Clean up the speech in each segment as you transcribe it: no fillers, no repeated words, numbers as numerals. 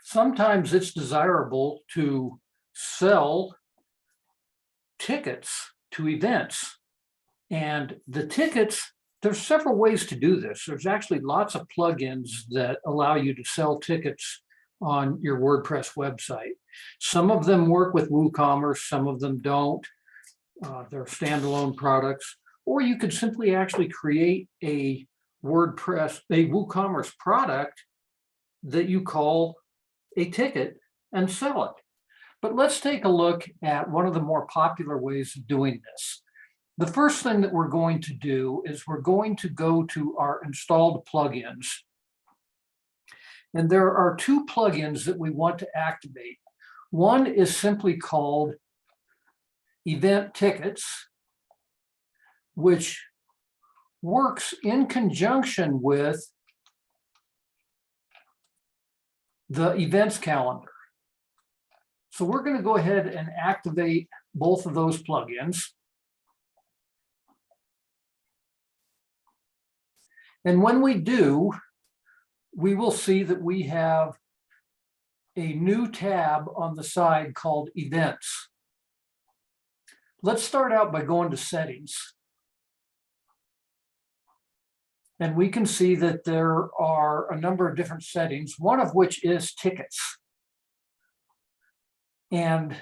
Sometimes it's desirable to sell tickets to events. And the tickets, there's several ways to do this. There's actually lots of plugins that allow you to sell tickets on your WordPress website. Some of them work with WooCommerce, some of them don't. They're standalone products. Or you could simply actually create a WooCommerce product that you call a ticket and sell it. But let's take a look at one of the more popular ways of doing this. The first thing that we're going to do is we're going to go to our installed plugins. And there are two plugins that we want to activate. One is simply called Event Tickets, which works in conjunction with the events calendar. So we're going to go ahead and activate both of those plugins. And when we do, we will see that we have a new tab on the side called Events. Let's start out by going to Settings. And we can see that there are a number of different settings, one of which is tickets. And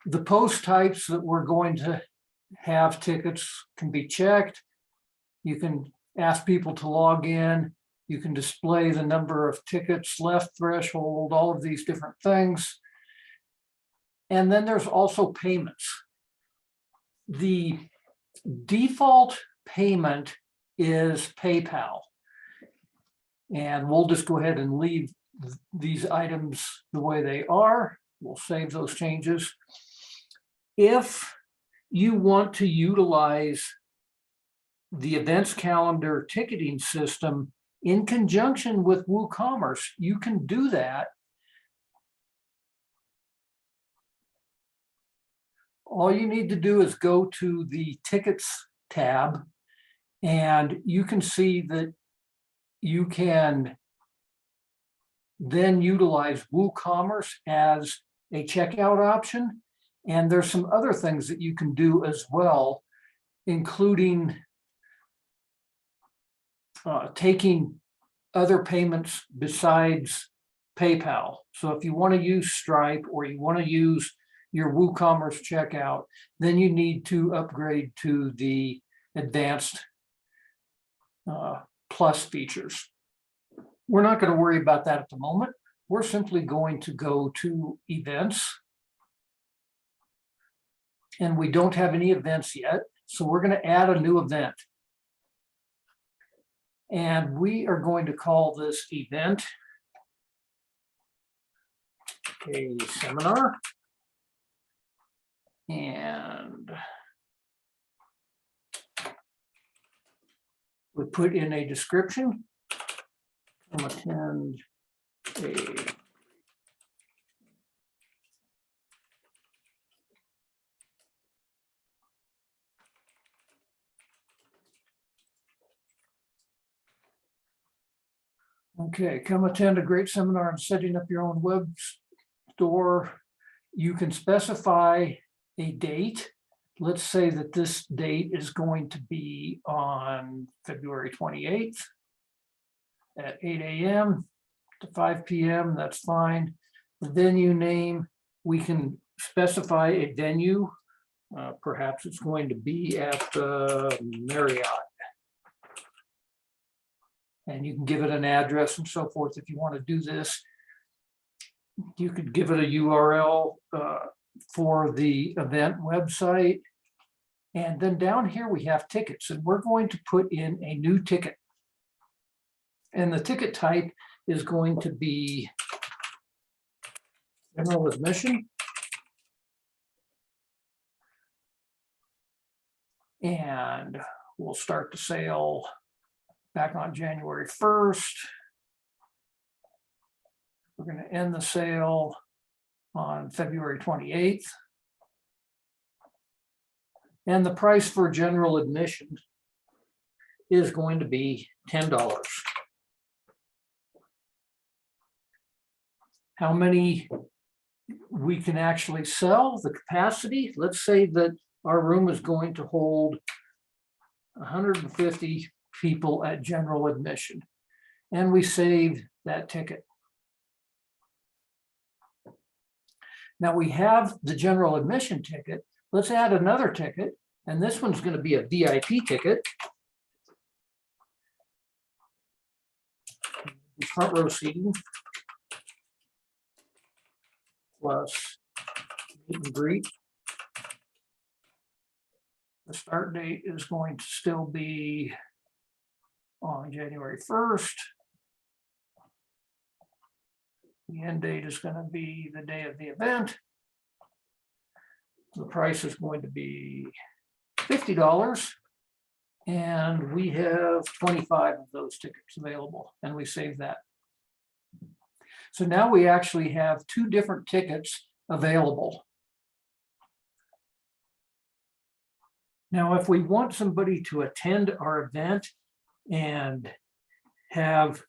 the post types that we're going to have tickets can be checked. You can ask people to log in. You can display the number of tickets, left threshold, all of these different things. And then there's also payments. The default payment is PayPal. And we'll just go ahead and leave these items the way they are. We'll save those changes. If you want to utilize the events calendar ticketing system in conjunction with WooCommerce, you can do that. All you need to do is go to the Tickets tab, and you can see that you can then utilize WooCommerce as a checkout option. And there's some other things that you can do as well, including taking other payments besides PayPal. So if you want to use Stripe or you want to use your WooCommerce checkout, then you need to upgrade to the advanced plus features. We're not going to worry about that at the moment. We're simply going to go to Events. And we don't have any events yet, so we're going to add a new event. And we are going to call this event a seminar. And we put in a description. Come attend a come attend a great seminar on setting up your own web store. You can specify a date. Let's say that this date is going to be on February 28th at 8 a.m. to 5 p.m. That's fine. The venue name, we can specify a venue. Perhaps it's going to be at the Marriott. And you can give it an address and so forth if you want to do this. You could give it a URL for the event website. And then down here we have tickets, and we're going to put in a new ticket. And the ticket type is going to be general admission. And we'll start the sale back on January 1st. We're going to end the sale on February 28th. And the price for general admission is going to be $10. how many we can actually sell, the capacity. Let's say that our room is going to hold 150 people at general admission, and we save that ticket. Now we have the general admission ticket. Let's add another ticket, and this one's going to be a VIP ticket. Front row seating plus meet and greet. The start date is going to still be on January 1st. The end date is going to be the day of the event. The price is going to be $50. And we have 25 of those tickets available, and we save that. So now we actually have 2 different tickets available. Now, if we want somebody to attend our event and have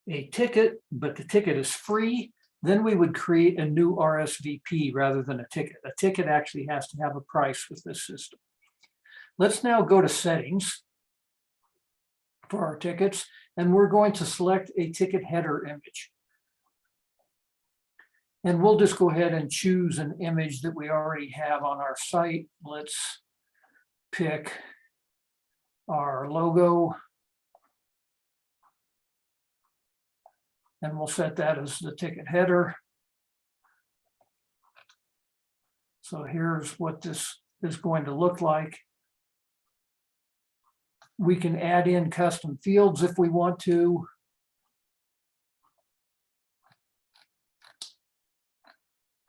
a ticket, but the ticket is free, then we would create a new RSVP rather than a ticket. A ticket actually has to have a price with this system. Let's now go to settings for our tickets, and we're going to select a ticket header image. And we'll just go ahead and choose an image that we already have on our site. Let's pick our logo, and we'll set that as the ticket header. So here's what this is going to look like. We can add in custom fields if we want to.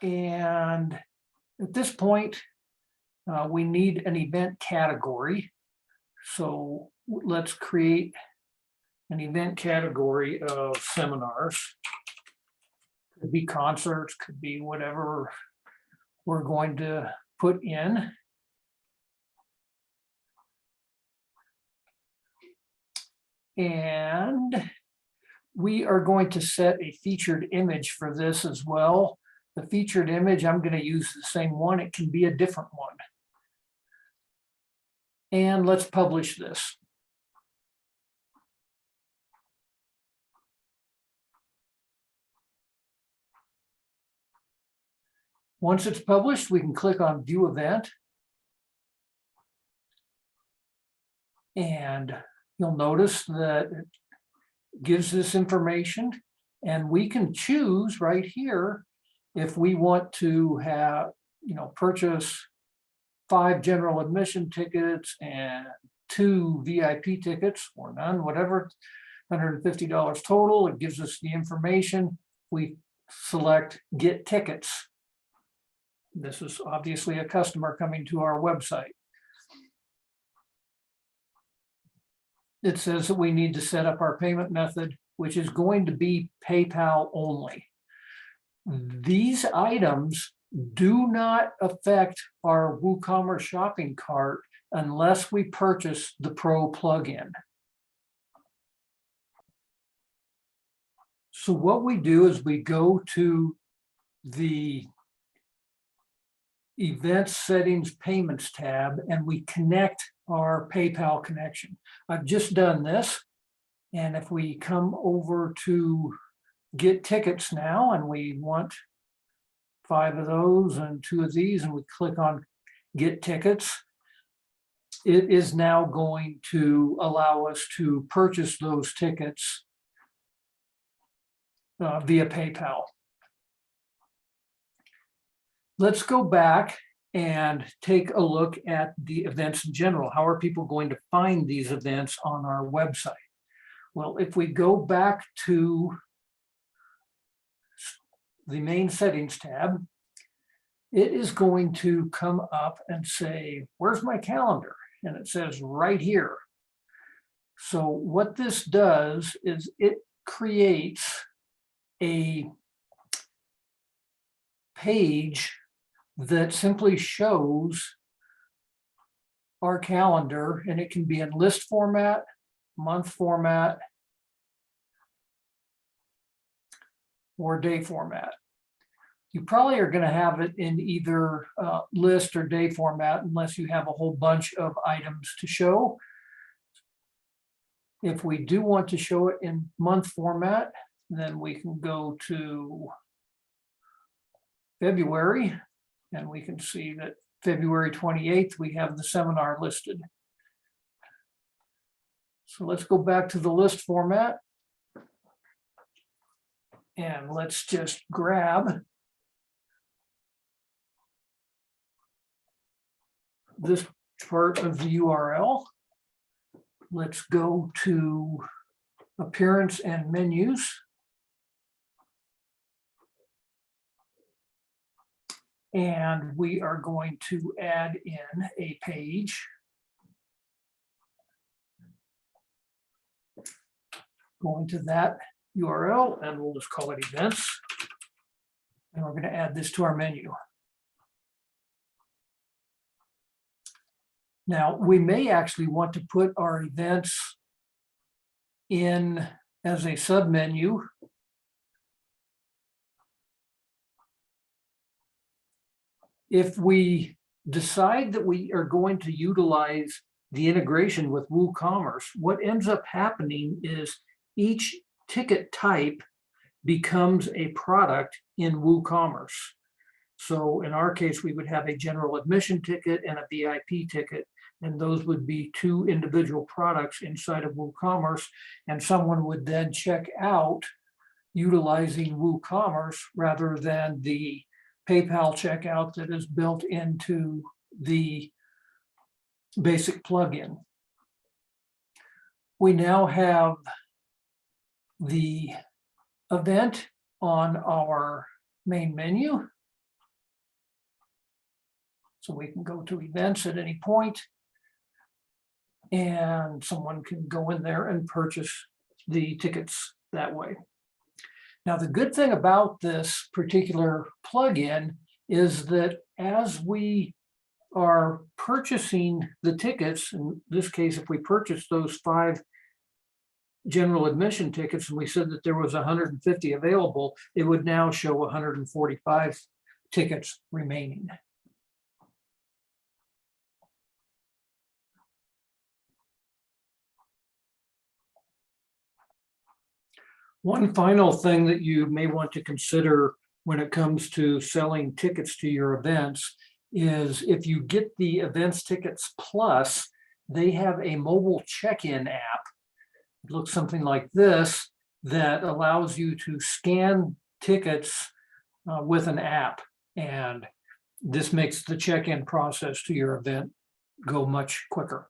And at this point, we need an event category. So let's create an event category of seminars. Could be concerts, could be whatever we're going to put in. And we are going to set a featured image for this as well. The featured image, I'm going to use the same one. It can be a different one. And let's publish this. Once it's published, we can click on View Event. And you'll notice that it gives this information, and we can choose right here if we want to have, purchase 5 general admission tickets and 2 VIP tickets or none, whatever, $150 total. It gives us the information. We select Get Tickets. This is obviously a customer coming to our website. It says that we need to set up our payment method, which is going to be PayPal only. These items do not affect our WooCommerce shopping cart unless we purchase the Pro plugin. So what we do is we go to the Events Settings Payments tab, and we connect our PayPal connection. I've just done this, and if we come over to Get Tickets now, and we want 5 of those and 2 of these, and we click on Get Tickets, it is now going to allow us to purchase those tickets via PayPal. Let's go back and take a look at the events in general. How are people going to find these events on our website? Well, if we go back to the main settings tab, it is going to come up and say, where's my calendar? And it says right here. So what this does is it creates a page that simply shows our calendar, and it can be in list format, month format, or day format. You probably are going to have it in either list or day format unless you have a whole bunch of items to show. If we do want to show it in month format, then we can go to February, and we can see that February 28th, we have the seminar listed. So let's go back to the list format. And let's just grab this part of the URL. Let's go to appearance and menus. And we are going to add in a page. Going to that URL, and we'll just call it events. And we're going to add this to our menu. Now, we may actually want to put our events in as a submenu. If we decide that we are going to utilize the integration with WooCommerce, what ends up happening is each ticket type becomes a product in WooCommerce. So in our case, we would have a general admission ticket and a VIP ticket, and those would be two individual products inside of WooCommerce, and someone would then check out utilizing WooCommerce rather than the PayPal checkout that is built into the basic plugin. We now have the event on our main menu. So we can go to events at any point, and someone can go in there and purchase the tickets that way. Now, the good thing about this particular plugin is that as we are purchasing the tickets, in this case, if we purchase those 5 general admission tickets and we said that there was 150 available, it would now show 145 tickets remaining. One final thing that you may want to consider when it comes to selling tickets to your events is if you get the Events Tickets Plus, they have a mobile check-in app. It looks something like this that allows you to scan tickets with an app. And this makes the check-in process to your event go much quicker.